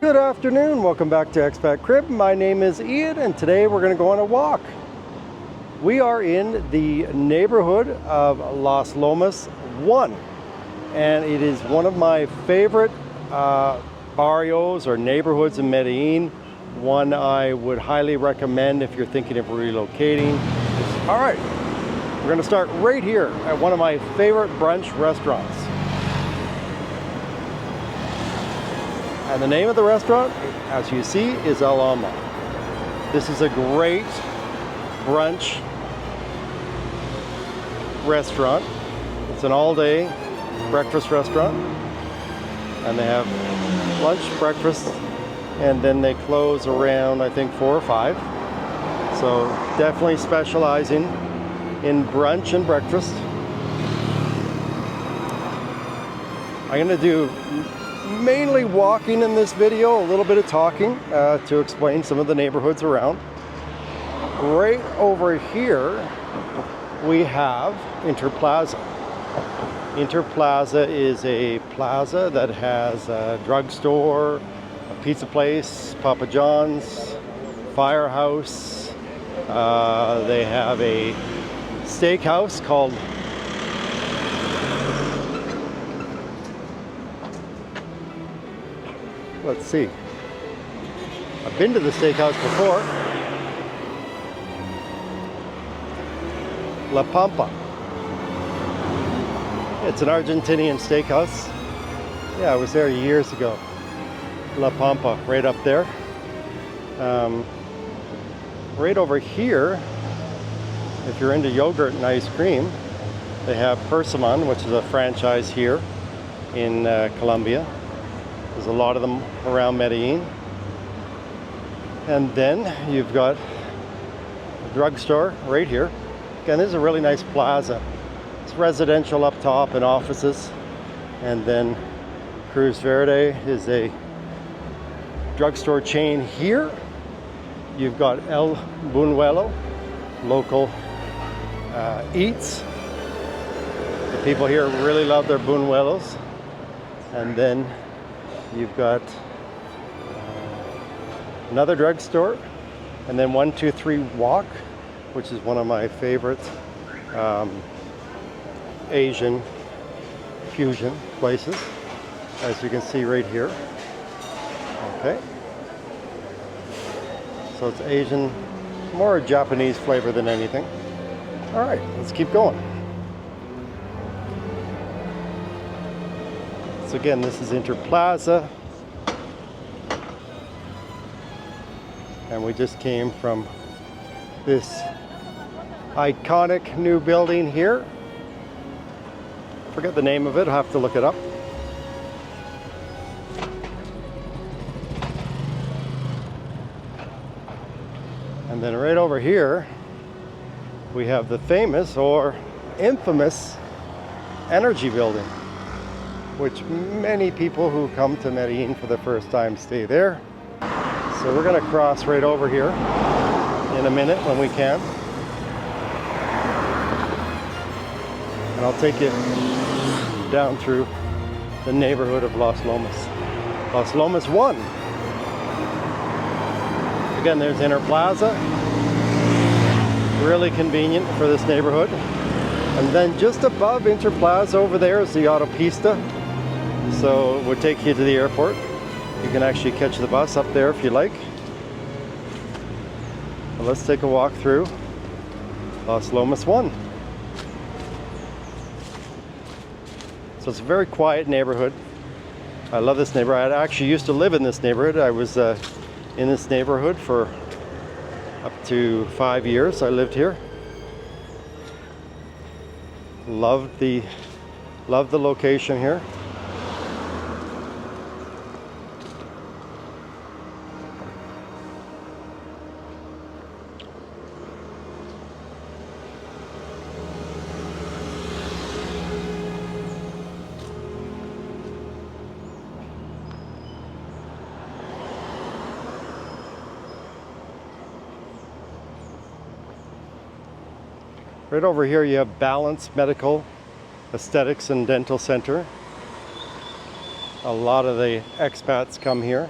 Good afternoon, welcome back to Expat Crib. My name is Ian and today we're going to go on a walk. We are in the neighborhood of Las Lomas 1 and it is one of my favorite barrios or neighborhoods in Medellin. One I would highly recommend if you're thinking of relocating. All right, we're going to start right here at one of my favorite brunch restaurants. And the name of the restaurant, as you see, is El Alma. This is a great brunch restaurant. It's an all-day breakfast restaurant. And they have lunch, breakfast, and then they close around, I think, 4 or 5. So definitely specializing in brunch and breakfast. I'm going to do mainly walking in this video, a little bit of talking to explain some of the neighborhoods around. Right over here we have Interplaza. Interplaza is a plaza that has a drugstore, a pizza place, Papa John's, firehouse. They have a steakhouse called let's see. I've been to the steakhouse before. La Pampa. It's an Argentinian steakhouse. Yeah, I was there years ago. La Pampa, right up there. Right over here, if you're into yogurt and ice cream, they have Persimmon, which is a franchise here in Colombia. There's a lot of them around Medellin. And then you've got a drugstore right here. Again, this is a really nice plaza. It's residential up top and offices. And then Cruz Verde is a drugstore chain here. You've got El Buñuelo, local eats. The people here really love their buñuelos. And then you've got another drugstore, and then 123 Walk, which is one of my favorite Asian fusion places, as you can see right here. Okay, so it's Asian, more Japanese flavor than anything. All right, let's keep going. So again, this is Interplaza, and we just came from this iconic new building here. Forget the name of it, I'll have to look it up. And then right over here, we have the famous or infamous Energy building, which many people who come to Medellin for the first time stay there. So we're going to cross right over here in a minute when we can. And I'll take you down through the neighborhood of Las Lomas. Las Lomas 1. Again, there's Interplaza. Really convenient for this neighborhood. And then just above Interplaza over there is the Autopista. So we'll take you to the airport. You can actually catch the bus up there if you like. But let's take a walk through Las Lomas 1. So it's a very quiet neighborhood. I love this neighborhood. I actually used to live in this neighborhood. I was in this neighborhood for up to 5 years. I lived here. Love the location here. Right over here you have Balance Medical Aesthetics and Dental Center. A lot of the expats come here.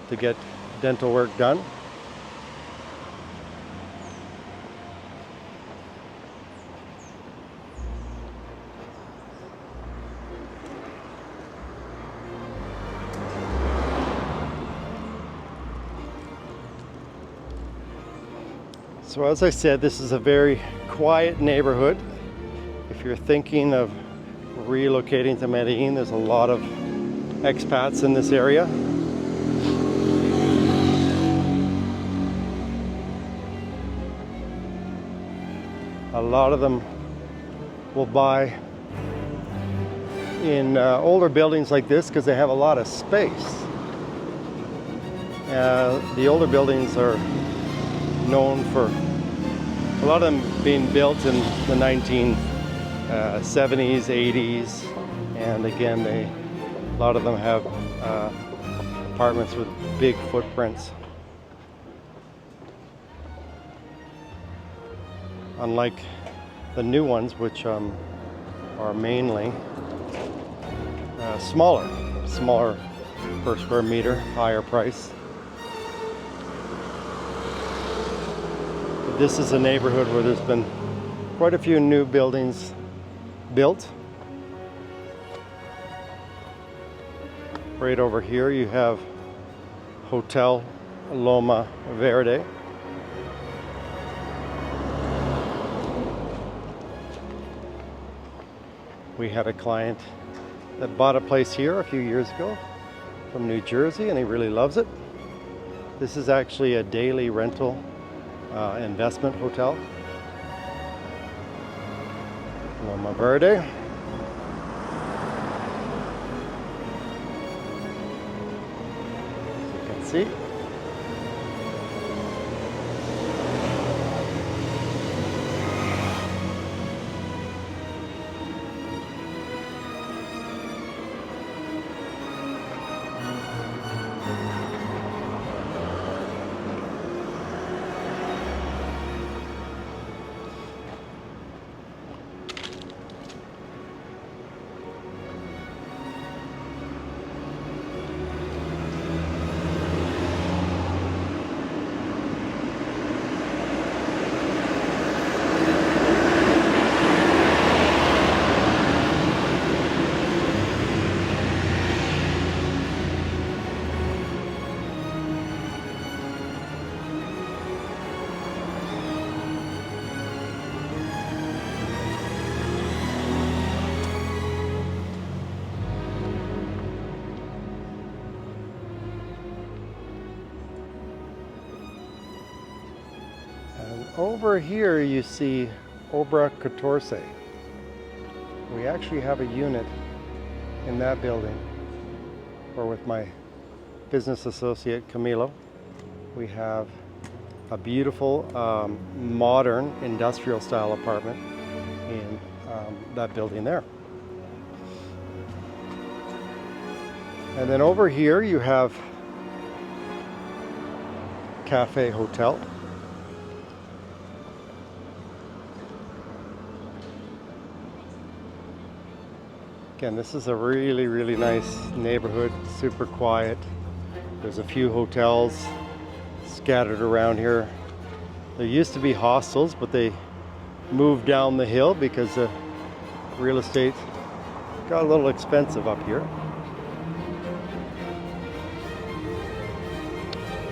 to get dental work done. So as I said, this is a very quiet neighborhood. If you're thinking of relocating to Medellin, there's a lot of expats in this area. A lot of them will buy in older buildings like this because they have a lot of space. The older buildings are known for a lot of them being built in the 1970s, 80s, and again, a lot of them have apartments with big footprints. Unlike the new ones, which are mainly smaller per square meter, higher price. This is a neighborhood where there's been quite a few new buildings built. Right over here you have Hotel Loma Verde. We had a client that bought a place here a few years ago from New Jersey, and he really loves it. This is actually a daily rental investment hotel. Loma Verde. As you can see. Over here you see Obra 14. We actually have a unit in that building, or with my business associate Camilo. We have a beautiful modern industrial style apartment in that building there. And then over here you have Cafe Hotel. Again, this is a really, really nice neighborhood, super quiet. There's a few hotels scattered around here. There used to be hostels, but they moved down the hill because the real estate got a little expensive up here.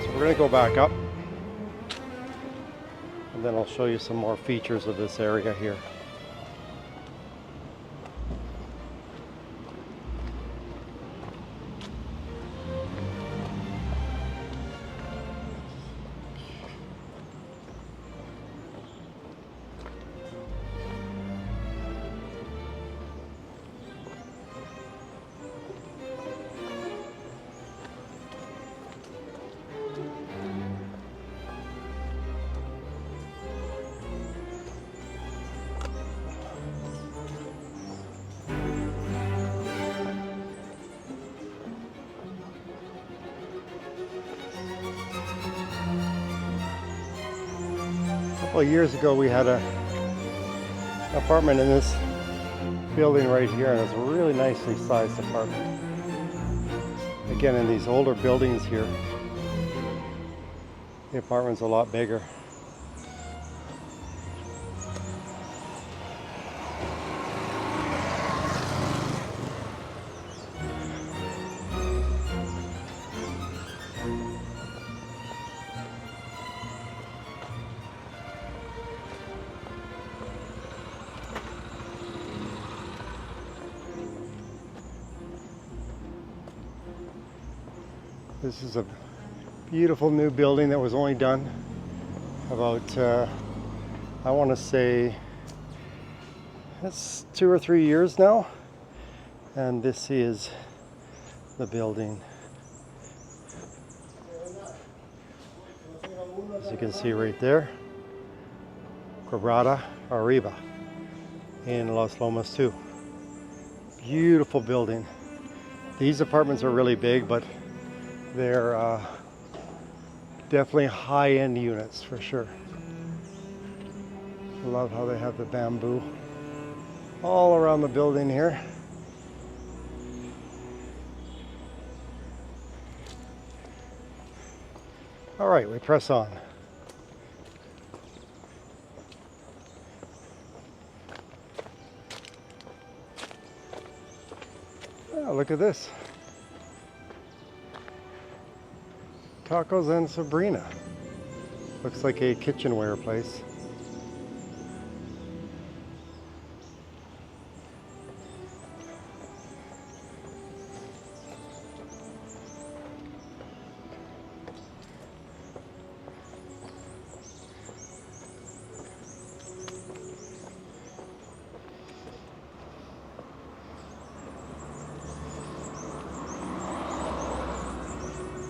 So we're gonna go back up, and then I'll show you some more features of this area here. A couple of years ago we had an apartment in this building right here, and it's a really nicely sized apartment. Again, in these older buildings here, the apartment's a lot bigger. This is a beautiful new building that was only done about, I want to say, it's 2 or 3 years now. And this is the building. As you can see right there, Quebrada Arriba in Los Lomas too. Beautiful building. These apartments are really big, but they're definitely high-end units for sure. I love how they have the bamboo all around the building here. All right, we press on. Oh, look at this. Tacos and Sabrina. Looks like a kitchenware place.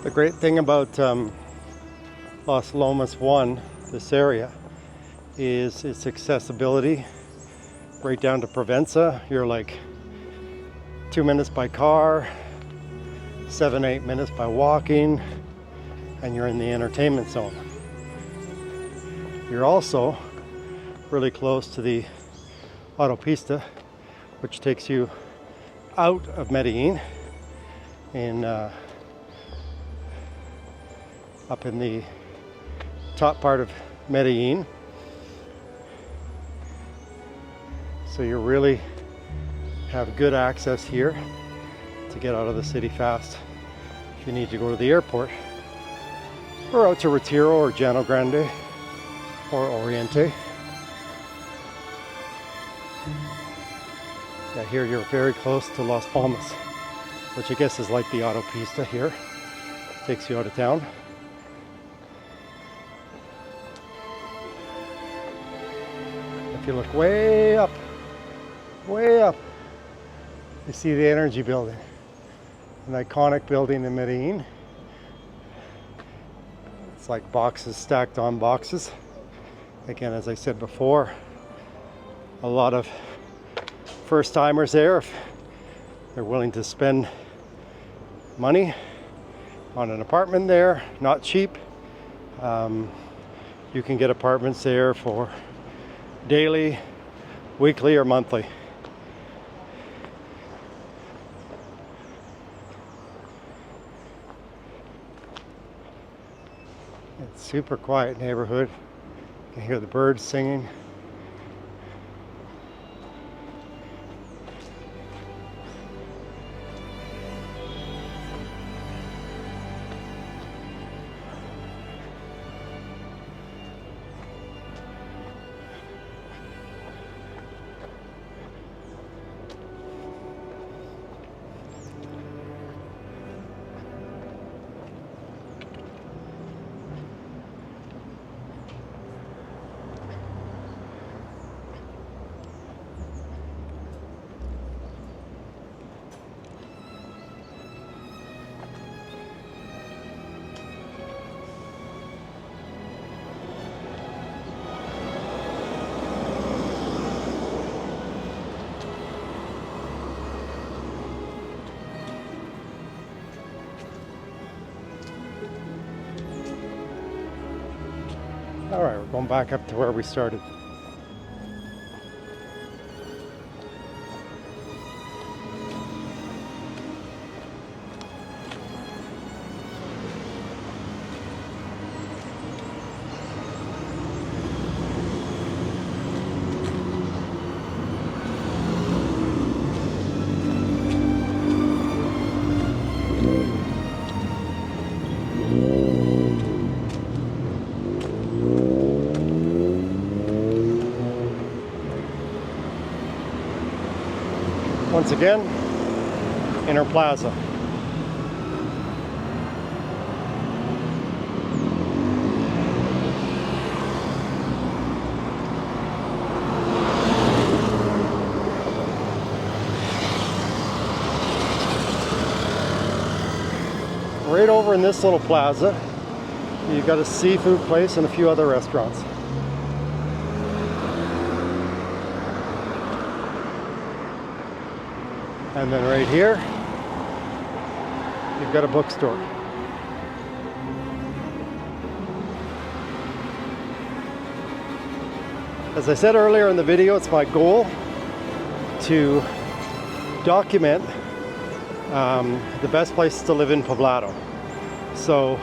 The great thing about Los Lomas 1, this area, is its accessibility right down to Provenza. You're like 2 minutes by car, 7-8 minutes by walking, and you're in the entertainment zone. You're also really close to the autopista, which takes you out of Medellin in up in the top part of Medellin. So you really have good access here to get out of the city fast if you need to go to the airport or out to Retiro or Llano Grande or Oriente. Yeah, here you're very close to Las Palmas, which I guess is like the autopista here. Takes you out of town. If you look way up, you see the Energy Building, an iconic building in Medellin. It's like boxes stacked on boxes. Again, as I said before, a lot of first-timers there, if they're willing to spend money on an apartment there, not cheap. You can get apartments there for daily, weekly, or monthly. It's a super quiet neighborhood. You can hear the birds singing. All right, we're going back up to where we started. Once again, Inner Plaza. Right over in this little plaza, you've got a seafood place and a few other restaurants. And then right here, you've got a bookstore. As I said earlier in the video, it's my goal to document the best places to live in Poblado. So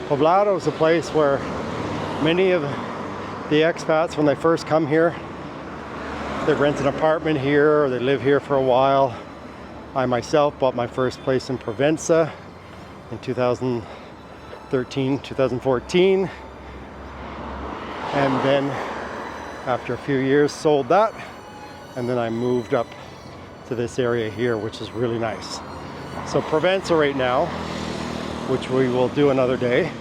Poblado is a place where many of the expats, when they first come here, they rent an apartment here or they live here for a while. I myself bought my first place in Provenza in 2013, 2014. And then after a few years sold that, and then I moved up to this area here, which is really nice. So Provenza right now, which we will do another day,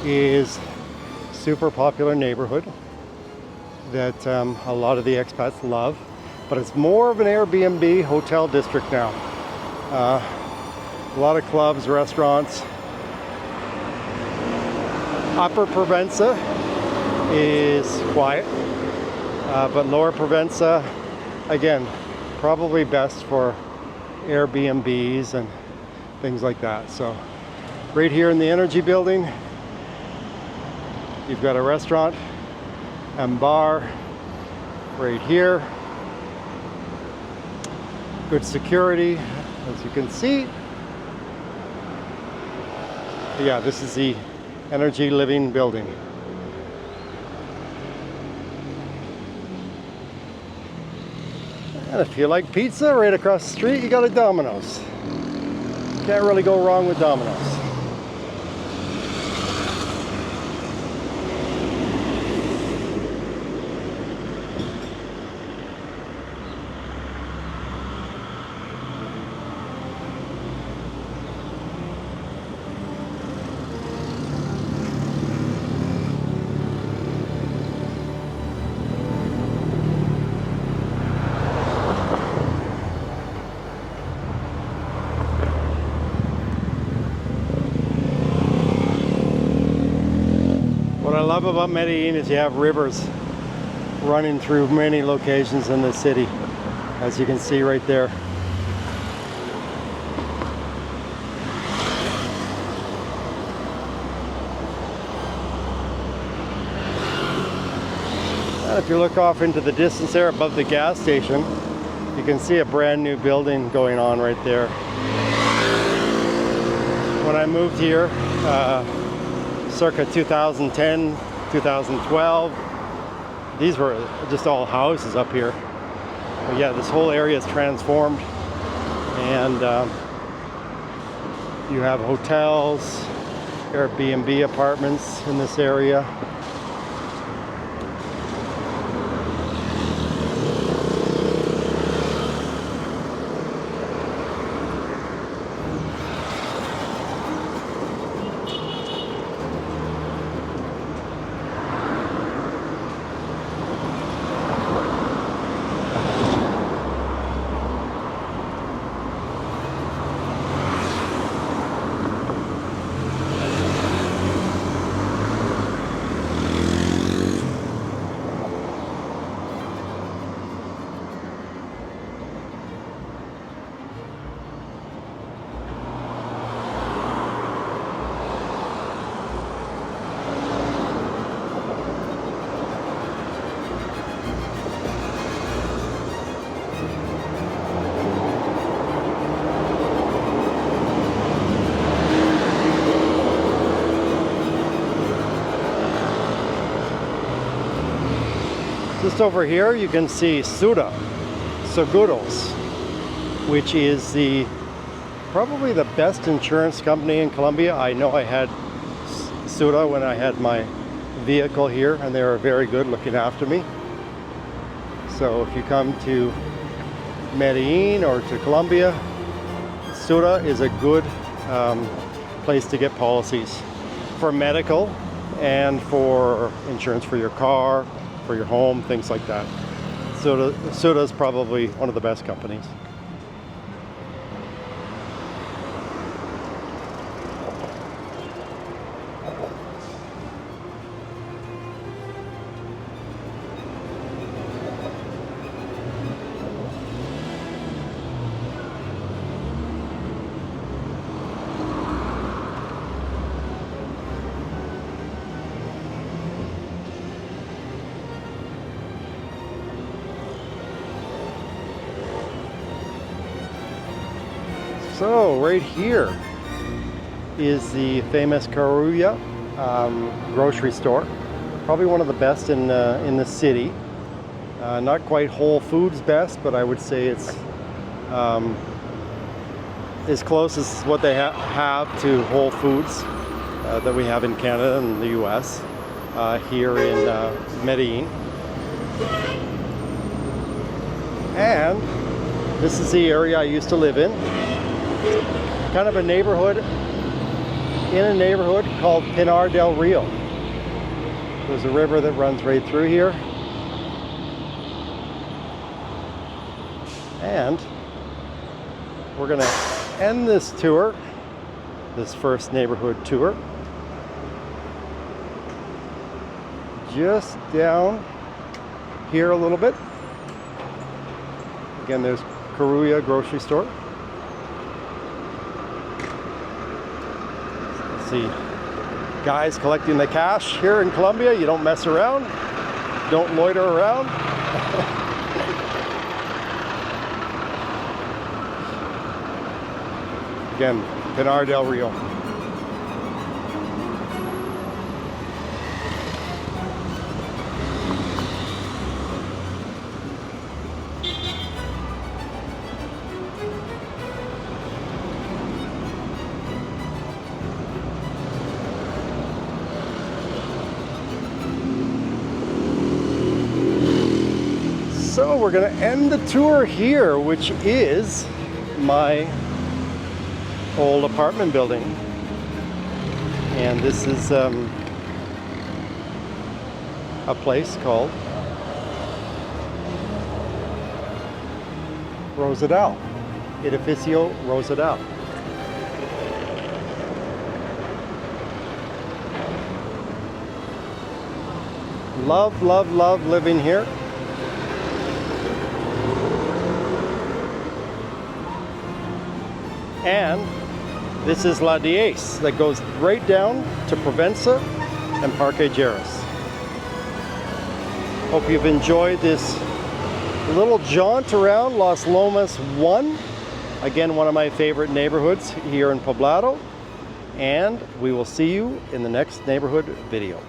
is super popular neighborhood that a lot of the expats love, but it's more of an Airbnb hotel district now. A lot of clubs, restaurants. Upper Provenza is quiet, but Lower Provenza, again, probably best for Airbnbs and things like that. So right here in the Energy building, you've got a restaurant and bar right here. Good security, as you can see. Yeah, this is the Energy Living building. And if you like pizza, right across the street you got a Domino's. Can't really go wrong with Domino's. What I love about Medellin is you have rivers running through many locations in the city, as you can see right there. And if you look off into the distance there above the gas station, you can see a brand new building going on right there. When I moved here, circa 2010, 2012. These were just all houses up here. But yeah, this whole area is transformed, and you have hotels, Airbnb apartments in this area. Just over here you can see Suda Seguros, which is probably the best insurance company in Colombia. I know I had Suda when I had my vehicle here, and they were very good looking after me. So if you come to Medellin or to Colombia, Suda is a good place to get policies for medical and for insurance for your car, for your home, things like that. Suda is probably one of the best companies. So right here is the famous Colombia grocery store. Probably one of the best in the city. Not quite Whole Foods best, but I would say it's as close as what they have to Whole Foods that we have in Canada and the US here in Medellin. And this is the area I used to live in. Kind of a neighborhood, in a neighborhood called Pinar del Rio. There's a river that runs right through here. And we're gonna end this tour, this first neighborhood tour, just down here a little bit. Again, there's Colombia grocery store. See guys collecting the cash here in Colombia. You don't mess around, don't loiter around. Again, Pinar del Rio. So we're going to end the tour here, which is my old apartment building. And this is a place called Rosedal, Edificio Rosedal. Love, love, love living here. And this is La 10 that goes right down to Provenza and Parque Lleras. Hope you've enjoyed this little jaunt around Las Lomas 1. Again, one of my favorite neighborhoods here in Poblado. And we will see you in the next neighborhood video.